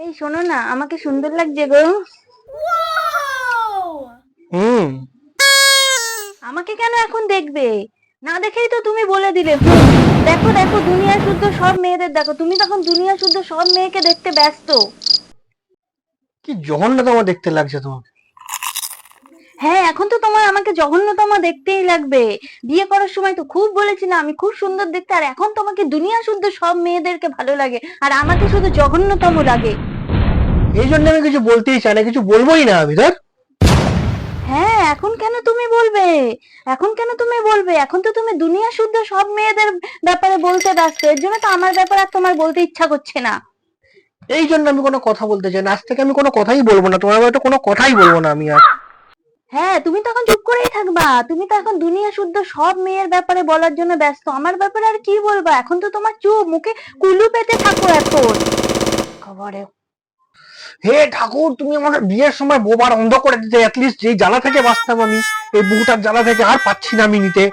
এই শোনো না, আমাকে সুন্দর লাগছে গো। হুম। আমাকে কেন এখন দেখবে? না দেখেই তো তুমি বলে দিলে দেখো দেখো দুনিয়া শুদ্ধ সব মেয়েদের দেখো, তুমি তখন দুনিয়া শুদ্ধ সব মেয়েকে দেখতে ব্যস্ত। কি জঘন্যতম দেখতে লাগছে তোমাকে। হ্যাঁ, এখন তো তোমার আমাকে জঘন্যতম দেখতেই লাগবে। বিয়ে করার সময় তো খুব বলেছিলে আমি খুব সুন্দর দেখতে, আর এখন তোমাকে দুনিয়া শুদ্ধ সব মেয়েদেরকে ভালো লাগে আর আমাকে শুধু জঘন্যতম লাগে। এই জন্য আমি কিছু বলতেই চাই না, কিছু বলবোই না আমি। ধর। হ্যাঁ, এখন কেন তুমি বলবে? এখন কেন তুমি বলবে? এখন তো তুমি দুনিয়া শুদ্ধ সব মেয়েদের ব্যাপারে বলতে ব্যস্ত, এর জন্য তো আমার ব্যাপারে আর তোমার বলতে ইচ্ছা করছে না। এই জন্য আমি কোনো কথা বলতে চাই না, আজ থেকে আমি কোনো কথাই বলবো না, তোমার হয়তো কোনো কথাই বলবো না আমি আর। হ্যাঁ, তুমি তো এখন চুপ করেই থাকবা, তুমি তো এখন দুনিয়া শুদ্ধ সব মেয়ের ব্যাপারে বলার জন্য ব্যস্ত, আমার ব্যাপারে আর কি বলবা? এখন তো তোমার চুপ, মুখে কুলু পেতে থাকো এখন। খবরে হে ঠাকুর, তুমি আমাকে বিয়ের সময় বোবার অন্ধ করে দিতে, অ্যাটলিস্ট যেই জ্বালা থেকে বাঁচতাম আমি, এই বুকটার জ্বালা থেকে আর পাচ্ছি না আমি নিতে।